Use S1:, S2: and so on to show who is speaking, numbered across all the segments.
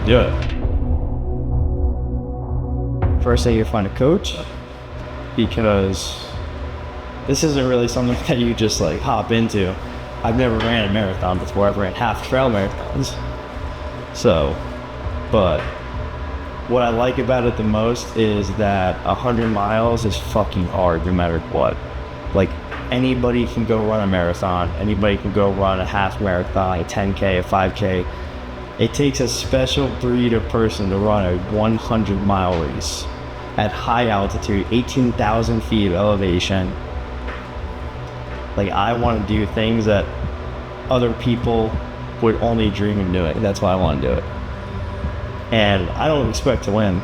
S1: do it. First, I need to find a coach, because this isn't really something that you just like hop into. I've never ran a marathon before. I've ran half trail marathons. So, but what I like about it the most is that 100 miles is fucking hard no matter what. Like, anybody can go run a marathon. Anybody can go run a half marathon, a 10K, a 5K. It takes a special breed of person to run a 100-mile race at high altitude, 18,000 feet of elevation. Like, I want to do things that other people would only dream of doing. That's why I want to do it. And I don't expect to win,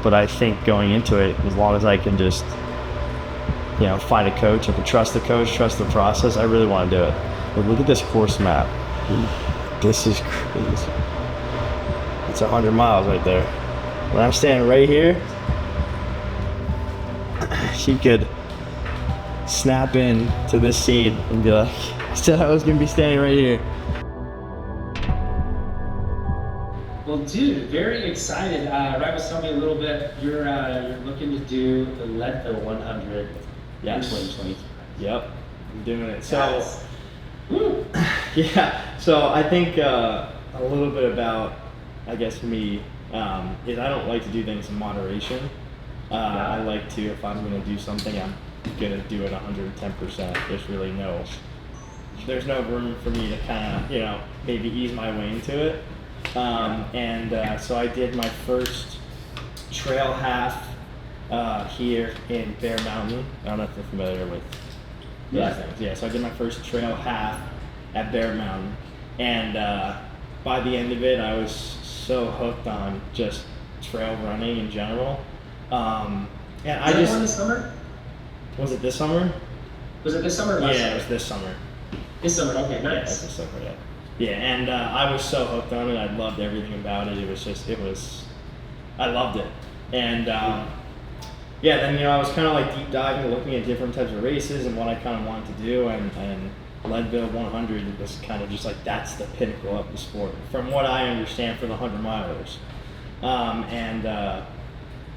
S1: but I think going into it, as long as I can just, you know, find a coach, I can trust the coach, trust the process, I really want to do it. But look at this course map. This is crazy. It's 100 miles right there. When I'm standing right here, she could snap in to this seat and be like, I said I was gonna be standing right here.
S2: Well, dude, very excited. Ryan was telling me a little bit, you're looking to do the Leadville 100 in 2020.
S1: Yep, I'm doing it. So, yeah, so I think a little bit about, I guess, me, is I don't like to do things in moderation. I like to, if I'm going to do something, I'm going to do it 110%. There's no room for me to kind of, you know, maybe ease my way into it. So I did my first trail half here in Bear Mountain. I don't know if you're familiar with those things. Yeah, so I did my first trail half at Bear Mountain. And by the end of it, I was so hooked on just trail running in general. And I just...
S2: Was this summer?
S1: Was it this summer?
S2: Was it this summer or last summer?
S1: Yeah, it was this summer.
S2: This summer, okay, nice.
S1: Yeah, this summer, yeah. Yeah, and I was so hooked on it. I loved everything about it. I loved it. And then, you know, I was kind of like deep diving, looking at different types of races and what I kind of wanted to do. And Leadville 100 was kind of just like, that's the pinnacle of the sport, from what I understand for the 100-milers.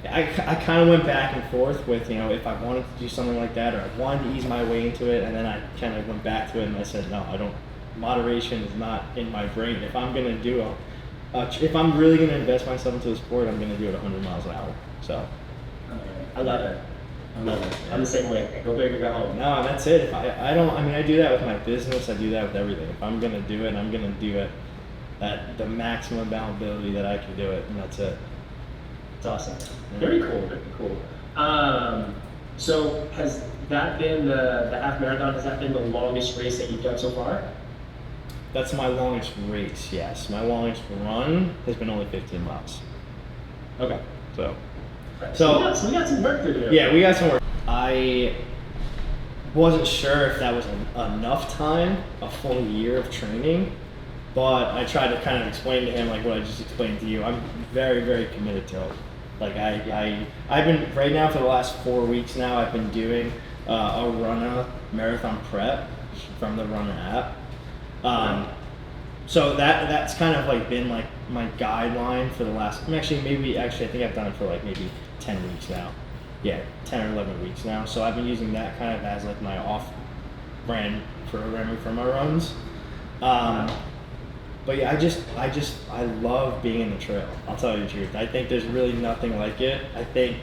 S1: I kind of went back and forth with, you know, if I wanted to do something like that or I wanted to ease my way into it, and then I kind of went back to it and I said, no, I don't. Moderation is not in my brain. If I'm gonna do if I'm really gonna invest myself into the sport, I'm gonna do it 100 miles an hour. So,
S2: I love it. I'm the same way. Go big or go home.
S1: No, that's it. If I do that with my business. I do that with everything. If I'm gonna do it, I'm gonna do it at the maximum ability that I can do it, and that's it.
S2: It's awesome. Very cool. Very cool. So has that been the half marathon? Has that been the longest race that you've done so far?
S1: That's my longest race, yes. My longest run has been only 15 miles.
S2: Okay.
S1: So
S2: we got some work to do.
S1: Yeah, we got some work. I wasn't sure if that was enough time, a full year of training, but I tried to kind of explain to him like what I just explained to you. I'm very, very committed to it. Like I've been, right now for the last 4 weeks now, I've been doing a Runner marathon prep from the Runner app. So that's kind of like been like my guideline for the last, I think I've done it for like maybe 10 weeks now. Yeah, 10 or 11 weeks now. So I've been using that kind of as like my off-brand programming for my runs. But yeah, I love being in the trail. I'll tell you the truth. I think there's really nothing like it. I think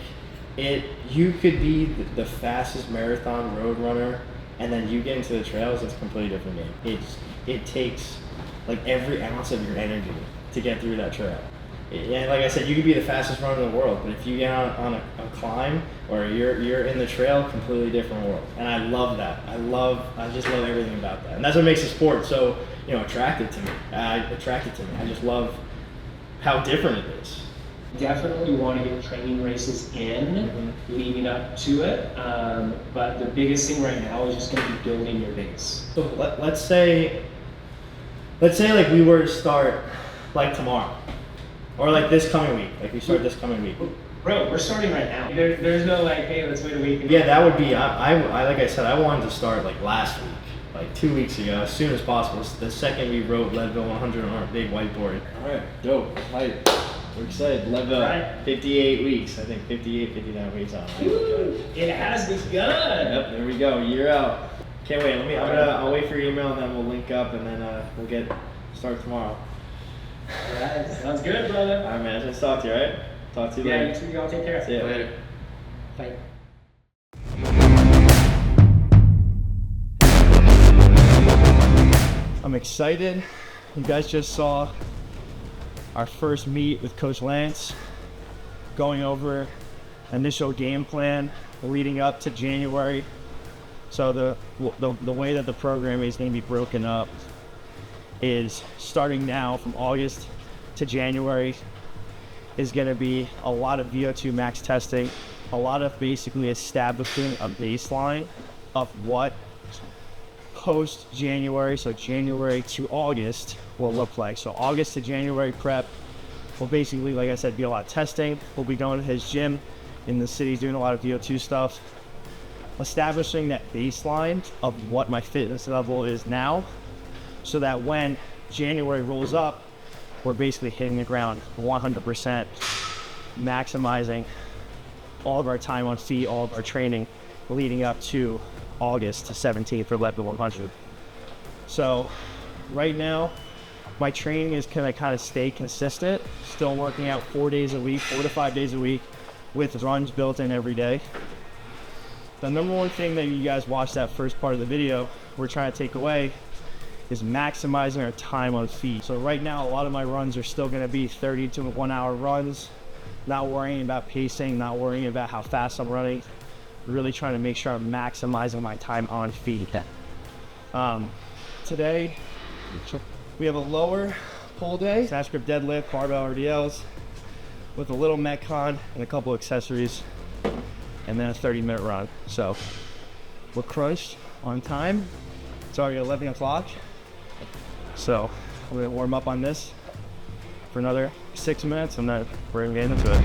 S1: you could be the fastest marathon road runner, and then you get into the trails, it's a completely different game. It takes like every ounce of your energy to get through that trail. And like I said, you could be the fastest runner in the world, but if you get on a climb or you're in the trail, completely different world. And I love that. I just love everything about that. And that's what makes the sport so, you know, attractive to me. I just love how different it is.
S2: Definitely want to get training races in leading up to it, but the biggest thing right now is just going to be building your base.
S1: So let's say like we were to start like tomorrow, or like this coming week. Like we start this coming week.
S2: Bro, we're starting right now. There's no like, hey, let's wait a week.
S1: Yeah, that would be. I like I said, I wanted to start like last week. like 2 weeks ago, as soon as possible. It's the second we wrote Leadville 100 on our big whiteboard. All right, dope. Hype. We're excited. Leadville,
S2: Right.
S1: 58 weeks. I think 58, 59 weeks on.
S2: It has begun.
S1: Yep, there we go. Year out. Can't wait. I'll wait for your email and then we'll link up and then we'll start tomorrow.
S2: All right, sounds good, brother.
S1: All right, man. Nice to talk to you. All right. Talk to you later.
S2: Yeah, you too. Y'all take care.
S1: See you later.
S2: Bye.
S1: I'm excited. You guys just saw our first meet with Coach Lance, going over initial game plan leading up to January. So the way that the program is going to be broken up is starting now from August to January is going to be a lot of VO2 max testing, a lot of basically establishing a baseline of what post-January, so January to August, will look like. So August to January prep will basically, like I said, be a lot of testing. We'll be going to his gym in the city, doing a lot of VO2 stuff, establishing that baseline of what my fitness level is now, so that when January rolls up, we're basically hitting the ground 100%, maximizing all of our time on feet, all of our training leading up to August 17th for Leadville 100. So right now, my training is going to kind of stay consistent, still working out 4 days a week, 4 to 5 days a week, with runs built in every day. The number one thing that you guys watched that first part of the video, we're trying to take away, is maximizing our time on feet. So right now, a lot of my runs are still going to be 30 to 1 hour runs, not worrying about pacing, not worrying about how fast I'm running, really trying to make sure I'm maximizing my time on feet. Today, we have a lower pull day, snatch grip deadlift, barbell RDLs, with a little Metcon and a couple accessories, and then a 30-minute run. So we're crunched on time. It's already 11 o'clock. So we're gonna warm up on this for another 6 minutes, and then we're gonna get into it.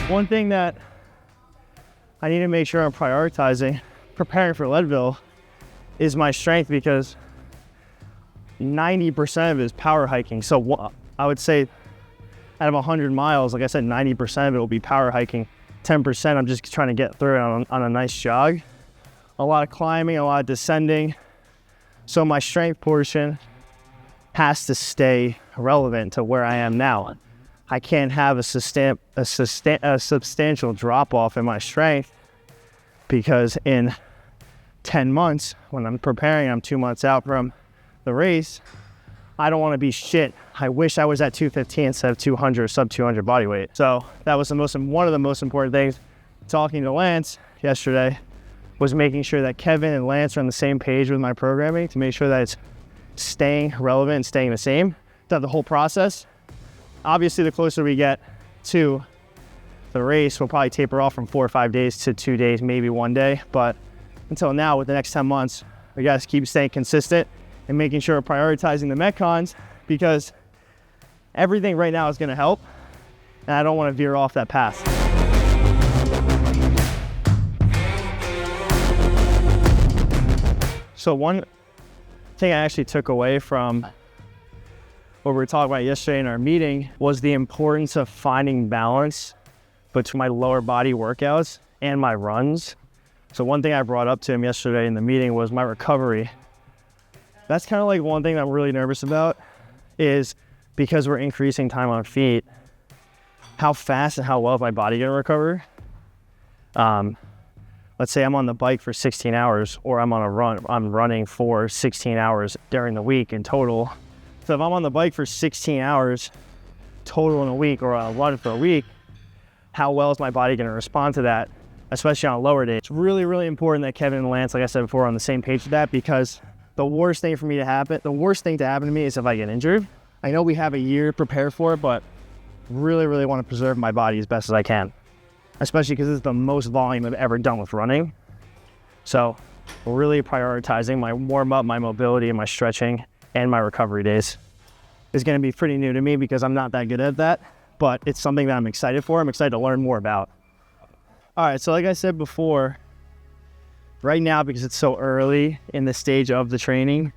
S1: One thing that I need to make sure I'm prioritizing, preparing for Leadville, is my strength, because 90% of it is power hiking. So I would say out of 100 miles, like I said, 90% of it will be power hiking. 10% I'm just trying to get through it on a nice jog. A lot of climbing, a lot of descending. So my strength portion has to stay relevant to where I am now. I can't have a substantial drop off in my strength, because in 10 months, when I'm preparing, I'm 2 months out from the race, I don't want to be shit. I wish I was at 215 instead of 200, sub 200 body weight. So that was one of the most important things. Talking to Lance yesterday was making sure that Kevin and Lance are on the same page with my programming, to make sure that it's staying relevant and staying the same throughout the whole process. Obviously, the closer we get to the race, we'll probably taper off from 4 or 5 days to 2 days, maybe 1 day. But until now, with the next 10 months, we guys keep staying consistent and making sure we're prioritizing the Metcons, because everything right now is going to help, and I don't want to veer off that path. So one thing I actually took away from what we were talking about yesterday in our meeting was the importance of finding balance between my lower body workouts and my runs. So one thing I brought up to him yesterday in the meeting was my recovery. That's kind of like one thing that I'm really nervous about, is because we're increasing time on feet, how fast and how well is my body gonna recover? Let's say I'm on the bike for 16 hours, or I'm on a run, I'm running for 16 hours during the week in total. So if I'm on the bike for 16 hours total in a week, or on a run for a week, how well is my body going to respond to that, especially on a lower day? It's really, really important that Kevin and Lance, like I said before, are on the same page with that, because the worst thing to happen to me is if I get injured. I know we have a year to prepare for it, but really, really want to preserve my body as best as I can, especially because this is the most volume I've ever done with running. So really prioritizing my warm-up, my mobility, and my stretching, and my recovery days is going to be pretty new to me because I'm not that good at that, but it's something that I'm excited for. I'm excited to learn more about. All right, so like I said before, right now, because it's so early in the stage of the training,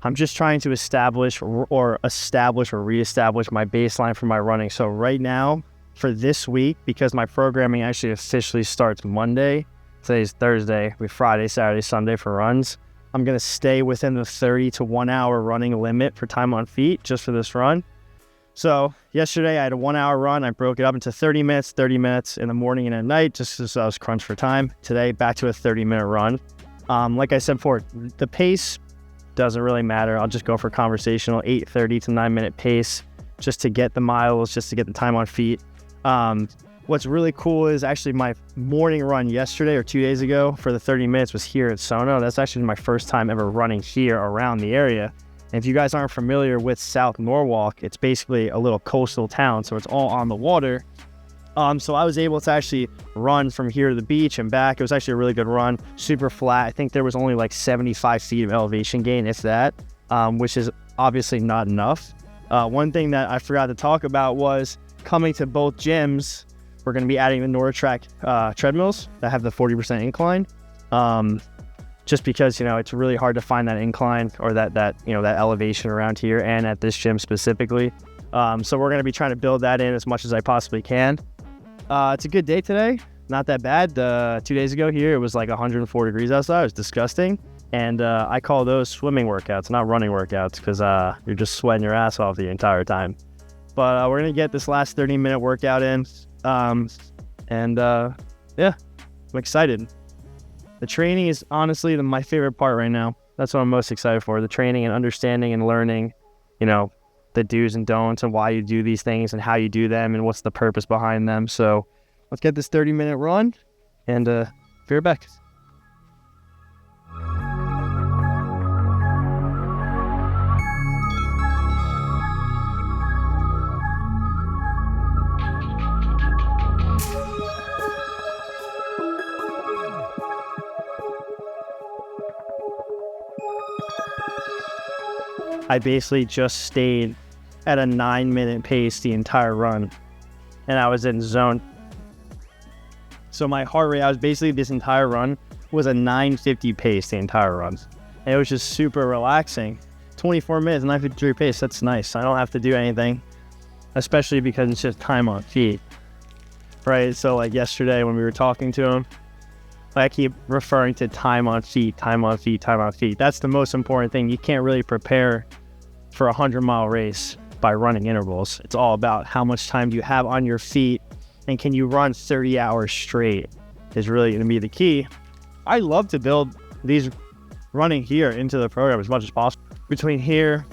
S1: I'm just trying to establish or reestablish my baseline for my running. So right now, for this week, because my programming actually officially starts Monday, today's Thursday, we Friday, Saturday, Sunday for runs, I'm going to stay within the 30 to 1 hour running limit for time on feet just for this run. So yesterday I had a 1 hour run. I broke it up into 30 minutes in the morning and at night, just as I was crunched for time. Today, back to a 30-minute run. Like I said before, the pace doesn't really matter. I'll just go for conversational 8:30 to 9-minute pace just to get the miles, just to get the time on feet. What's really cool is actually my morning run yesterday or 2 days ago for the 30 minutes was here at Sono. That's actually my first time ever running here around the area. And if you guys aren't familiar with South Norwalk, it's basically a little coastal town, so it's all on the water. So I was able to actually run from here to the beach and back. It was actually a really good run, super flat. I think there was only like 75 feet of elevation gain, if that, which is obviously not enough. One thing that I forgot to talk about was coming to both gyms. We're going to be adding the NordTrack treadmills that have the 40% incline. Just because, it's really hard to find that incline or that elevation around here and at this gym specifically. So we're going to be trying to build that in as much as I possibly can. It's a good day today. Not that bad. 2 days ago here, it was like 104 degrees outside. It was disgusting. And I call those swimming workouts, not running workouts, because you're just sweating your ass off the entire time. But we're going to get this last 30-minute workout in. I'm excited. The training is honestly my favorite part right now. That's what I'm most excited for. The training and understanding and learning, the do's and don'ts and why you do these things and how you do them and what's the purpose behind them. So let's get this 30-minute run and be right back. I basically just stayed at a 9-minute pace the entire run, and I was in zone. So my heart rate, this entire run was a 950 pace the entire run. And it was just super relaxing. 24 minutes, 953 pace, that's nice. I don't have to do anything, especially because it's just time on feet, right? So like yesterday when we were talking to him, I keep referring to time on feet. That's the most important thing. You can't really prepare for a 100-mile race by running intervals. It's all about how much time do you have on your feet, and can you run 30 hours straight is really going to be the key. I love to build these running here into the program as much as possible. Between here,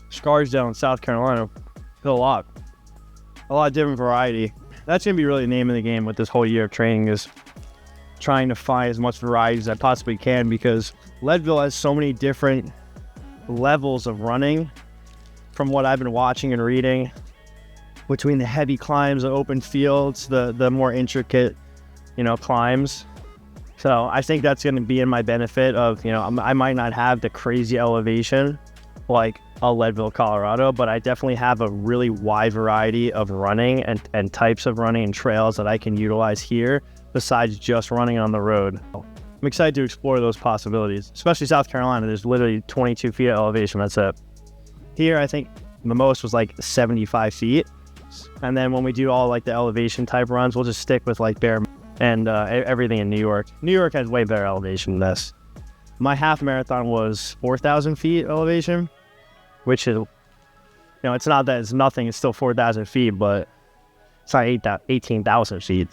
S1: Scarsdale, and South Carolina, a lot of different variety. That's going to be really the name of the game with this whole year of training, is trying to find as much variety as I possibly can, because Leadville has so many different levels of running from what I've been watching and reading, between the heavy climbs, the open fields, the more intricate, climbs. So I think that's going to be in my benefit of, I might not have the crazy elevation like a Leadville, Colorado, but I definitely have a really wide variety of running and types of running and trails that I can utilize here besides just running on the road. I'm excited to explore those possibilities, especially South Carolina. There's literally 22 feet of elevation, that's it. Here, I think the most was like 75 feet. And then when we do all like the elevation type runs, we'll just stick with like bare and everything in New York. New York has way better elevation than this. My half marathon was 4,000 feet elevation, which is, it's not that it's nothing, it's still 4,000 feet, but it's not 18,000 feet.